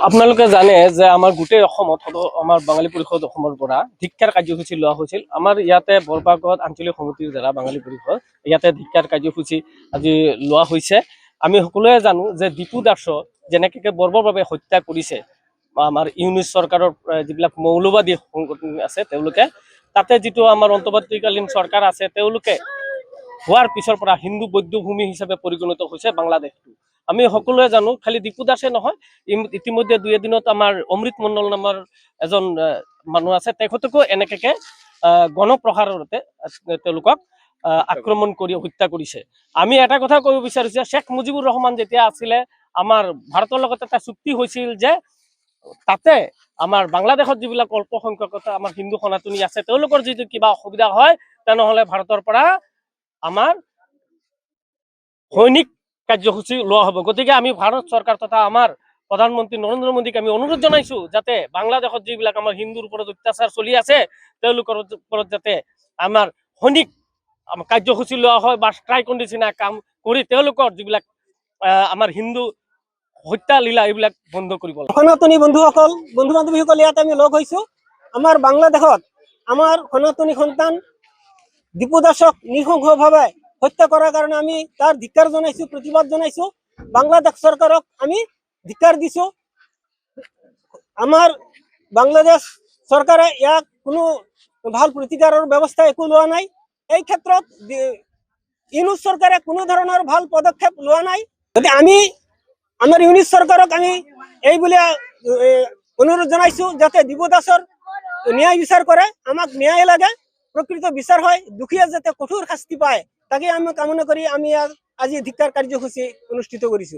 আপোনালোকে জানে যে আমাৰ গোটেই অসমত আমাৰ বাঙালী পৰিষদ অসমৰ পৰা ধিক্ষাৰ কাৰ্যসূচী লোৱা হৈছিল। আমাৰ ইয়াতে বৰপাকত আঞ্চলিক সমিতিৰ দ্বাৰা বাঙালী পৰিষদ ইয়াতে ধিক্ষাৰ কাৰ্যসূচী আজি লোৱা হৈছে। আমি সকলোৱে জানো যে দীপু দাসক যেনেকৈ বৰ্বৰভাৱে হত্যা কৰিছে আমাৰ ইউনিট চৰকাৰৰ যিবিলাক মৌলবাদী সংগঠন আছে তেওঁলোকে, তাতে যিটো আমাৰ অন্তৰ্বৰ্তীকালীন চৰকাৰ আছে তেওঁলোকে হোৱাৰ পিছৰ পৰা হিন্দু বৌদ্ধ ভূমি হিচাপে পৰিগণিত হৈছে বাংলাদেশটো। আমি সকলোৱে জানো, খালি দীপু দাসে নহয়, ইতিমধ্যে দুই এদিনত আমাৰ অমৃত মণ্ডল নামৰ এজন মানুহ আছে, তেখেতকো এনেকৈ গণপ্ৰহাৰতে তেওঁলোকক আক্ৰমণ কৰি হত্যা কৰিছে। আমি এটা কথা ক'ব বিচাৰিছো, শেখ মুজিবুৰ ৰহমান যেতিয়া আছিলে আমাৰ ভাৰতৰ লগত এটা চুক্তি হৈছিল যে তাতে আমাৰ বাংলাদেশত যিবিলাক অল্প সংখ্যকতা আমাৰ হিন্দু সনাতনী আছে তেওঁলোকৰ যদি কিবা অসুবিধা হয় তেনেহ'লে ভাৰতৰ পৰা আমাৰ সৈনিক কাৰ্যসূচী লোৱা হ'ব। গতিকে আমি ভাৰত চৰকাৰ তথা আমাৰ প্ৰধানমন্ত্ৰী নৰেন্দ্ৰ মোদীক আমি অনুৰোধ জনাইছো যাতে বাংলাদেশত যিবিলাক আমাৰ হিন্দুৰ ওপৰত অত্যাচাৰ চলি আছে তেওঁলোকৰ ওপৰত যাতে আমাৰ সৈনিক কাৰ্যসূচী লোৱা হয় বা ষ্ট্ৰাইকৰ নিচিনা কাম কৰি তেওঁলোকৰ যিবিলাক আমাৰ হিন্দু হত্যা লীলা এইবিলাক বন্ধ কৰিব লাগে। সনাতনী বন্ধুসকল, বন্ধু বান্ধৱীসকল, ইয়াত আমি লগ হৈছো। আমাৰ বাংলাদেশত আমাৰ সনাতনী সন্তান দীপু দাসক নৃশংসভাৱে হত্যা কৰাৰ কাৰণে আমি তাৰ ধিক্কাৰ জনাইছো, প্ৰতিবাদ জনাইছো। বাংলাদেশ চৰকাৰক আমি ধিক্কাৰ দিছো। আমাৰ বাংলাদেশ চৰকাৰে ইয়াক কোনো ভাল প্ৰতিকাৰৰ ব্যৱস্থা একো লোৱা নাই। এই ক্ষেত্ৰত ইউনিট চৰকাৰে কোনো ধৰণৰ ভাল পদক্ষেপ লোৱা নাই। গতিকে আমি আমাৰ ইউনিট চৰকাৰক আমি এই বুলি অনুৰোধ জনাইছো যাতে দীপু দাসৰ ন্যায় বিচাৰ কৰে। আমাক ন্যায় লাগে, প্ৰকৃত বিচাৰ হয়, দুখীয়া যাতে কঠোৰ শাস্তি পায় তাকে আমি কামনা কৰি আমি আজি ধিক্কাৰ কাৰ্যসূচী অনুষ্ঠিত কৰিছো।